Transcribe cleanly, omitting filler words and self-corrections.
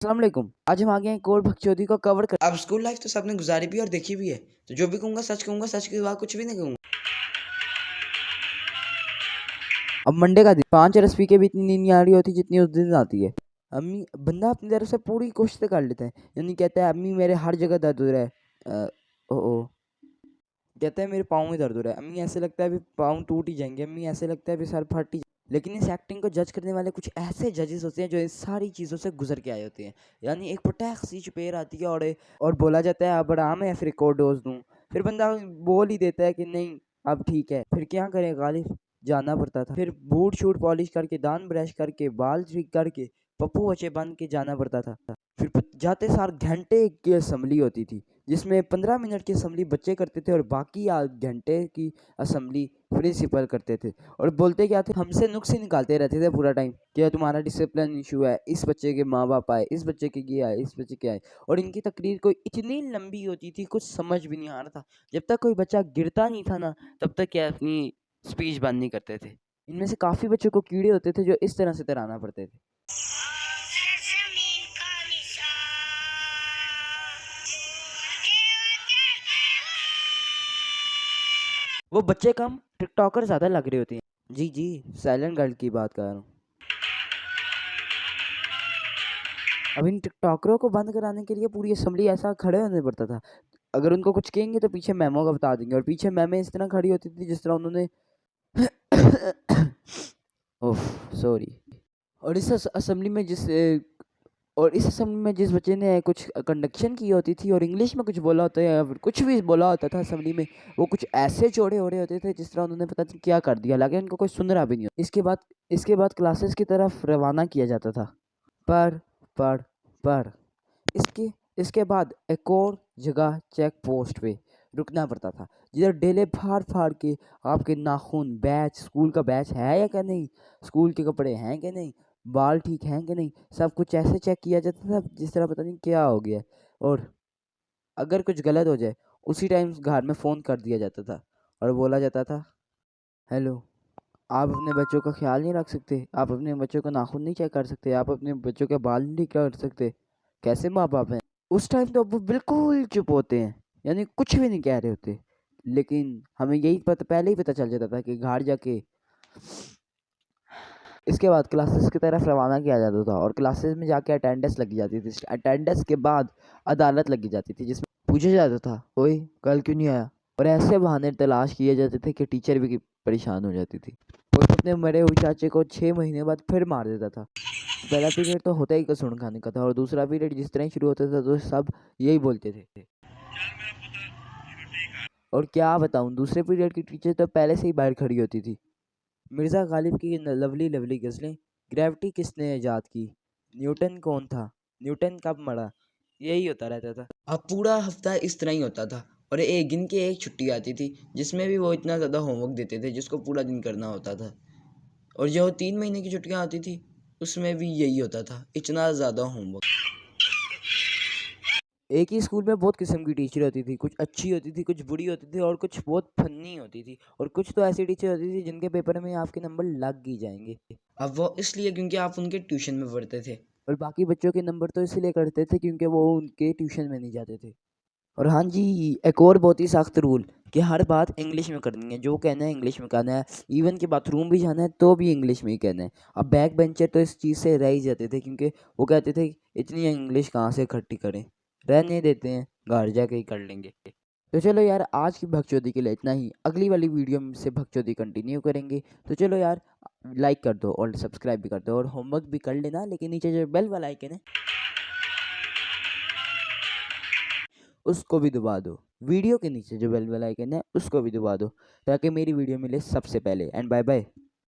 अस्सलाम वालेकुम। आज हम आ गए हैं एक और बकचोदी को कवर कर। अब स्कूल लाइफ तो सबने गुजारी भी और देखी भी है, तो जो भी कहूँगा, सच के सिवा कुछ भी नहीं कहूँगा। अब मंडे का दिन 5 रस पी के भी इतनी नींद नहीं आ रही होती जितनी उस दिन आती है। अम्मी बंदा अपनी तरफ से पूरी कोशिश कर लेता है, यानी कहता है अम्मी मेरे हर जगह दर्द हो रहा है। ओ कहता है मेरे पाँव में दर्द हो रहा है। अम्मी ऐसे लगता है अभी पाँव टूट ही जाएंगे, अम्मी ऐसे लगता है अभी सर फट ही। लेकिन इस एक्टिंग को जज करने वाले कुछ ऐसे जजेस होते हैं जो इस सारी चीज़ों से गुजर के आए होते हैं। यानी एक पटाख सी चुपेर आती है और बोला जाता है अब आराम है, फिर एक और डोज दूँ। फिर बंदा बोल ही देता है कि नहीं अब ठीक है। फिर क्या करें, गालिब जाना पड़ता था। फिर बूट शूट पॉलिश करके, दांत ब्रश करके, बाल ठीक करके, पप्पू बच्चे बन के जाना पड़ता था। फिर जाते सार घंटे की असेंबली होती थी, जिसमें 15 मिनट की असेंबली बच्चे करते थे और बाकी घंटे की असेंबली प्रिंसिपल करते थे। और बोलते क्या थे, हमसे नुक्स ही निकालते रहते थे पूरा टाइम कि तुम्हारा डिसिप्लिन इशू है, इस बच्चे के माँ बाप आए, इस बच्चे के ये आए, इस बच्चे के आए। और इनकी तकरीर कोई इतनी लंबी होती थी, कुछ समझ भी नहीं आ रहा था। जब तक कोई बच्चा गिरता नहीं था ना, तब तक क्या अपनी स्पीच बंद नहीं करते थे। इनमें से काफ़ी बच्चों को कीड़े होते थे जो इस तरह से तराना पड़ते थे। वो बच्चे कम, टिकटॉकर ज़्यादा लग रहे होते हैं। जी जी, साइलेंट गर्ल की बात कर रहा हूँ। अब इन टिकटॉकरों को बंद कराने के लिए पूरी असेंबली ऐसा खड़े होने पड़ता था। अगर उनको कुछ कहेंगे तो पीछे मेमो का बता देंगे, और पीछे मैमें इस तरह खड़ी होती थी जिस तरह उन्होंने ओफ सॉरी। और इस असेंबली में जिस बच्चे ने कुछ कंडक्शन की होती थी और इंग्लिश में कुछ बोला होता है या फिर कुछ भी बोला होता था असेंबली में, वो कुछ ऐसे चौड़े हो रहे होते थे जिस तरह उन्होंने पता नहीं क्या कर दिया, हालांकि उनको कोई सुन रहा भी नहीं हो। इसके बाद क्लासेस की तरफ रवाना किया जाता था। पर पर पर इसके इसके बाद एक और जगह चेक पोस्ट पे रुकना पड़ता था, जिधर डेले फाड़ फाड़ के आपके नाखून, बैच, स्कूल का बैच है या क्या नहीं, स्कूल के कपड़े हैं कि नहीं, बाल ठीक हैं कि नहीं, सब कुछ ऐसे चेक किया जाता था जिस तरह पता नहीं क्या हो गया। और अगर कुछ गलत हो जाए उसी टाइम घर में फ़ोन कर दिया जाता था और बोला जाता था, हेलो, आप अपने बच्चों का ख्याल नहीं रख सकते, आप अपने बच्चों का नाखून नहीं चेक कर सकते, आप अपने बच्चों के बाल नहीं कर सकते, कैसे माँ बाप हैं। उस टाइम तो वो बिल्कुल चुप होते हैं, यानी कुछ भी नहीं कह रहे होते। लेकिन हमें यही पता पहले ही पता चल जाता था कि घर जाके इसके बाद क्लासेस की तरफ रवाना किया जाता था और क्लासेस में जाके अटेंडेंस लगी जाती थी। अटेंडेंस के बाद अदालत लगी जाती थी जिसमें पूछा जाता था, ओए कल क्यों नहीं आया। और ऐसे बहाने तलाश किए जाते थे कि टीचर भी परेशान हो जाती थी। वो अपने मरे हुए चाचे को 6 महीने बाद फिर मार देता था। पहला पीरियड तो होता ही कसून खाने का था, और दूसरा पीरियड जिस तरह ही शुरू होता था तो सब यही बोलते थे। और क्या बताऊं, दूसरे पीरियड की टीचर तो पहले से ही बाहर खड़ी होती थी। मिर्ज़ा गालिब की लवली लवली गज़लें, ग्रेविटी किसने ईजाद की, न्यूटन कौन था, न्यूटन कब मरा, यही होता रहता था। अब पूरा हफ्ता इस तरह ही होता था, और एक गिन के एक छुट्टी आती थी जिसमें भी वो इतना ज़्यादा होमवर्क देते थे जिसको पूरा दिन करना होता था। और जो 3 महीने की छुट्टियाँ आती थी उसमें भी यही होता था, इतना ज़्यादा होमवर्क। एक ही स्कूल में बहुत किस्म की टीचर होती थी, कुछ अच्छी होती थी, कुछ बुरी होती थी, और कुछ बहुत फनी होती थी, और कुछ तो ऐसी टीचर होती थी जिनके पेपर में आपके नंबर लग ही जाएंगे। अब वो इसलिए क्योंकि आप उनके ट्यूशन में पढ़ते थे। और बाकी बच्चों के नंबर तो इसलिए करते थे क्योंकि वो उनके ट्यूशन में नहीं जाते थे। और हाँ जी, एक और बहुत ही सख्त रूल कि हर बात इंग्लिश में करनी है, जो कहना है इंग्लिश में कहना है, इवन कि बाथरूम भी जाना है तो भी इंग्लिश में ही कहना है। अब बैक बेंचर तो इस चीज़ से रह ही जाते थे क्योंकि वो कहते थे इतनी इंग्लिश कहाँ से इकट्ठी करें, रहने देते हैं, घर जाके ही कर लेंगे। तो चलो यार, आज की भगचोदी के लिए इतना ही। अगली वाली वीडियो में से भगचोदी कंटिन्यू करेंगे। तो चलो यार, लाइक कर दो और सब्सक्राइब भी कर दो और होमवर्क भी कर लेना, लेकिन नीचे जो बेल वाला आइकन है उसको भी दबा दो। वीडियो के नीचे जो बेल वाला आइकन है उसको भी दबा दो, ताकि मेरी वीडियो मिले सबसे पहले। And bye bye.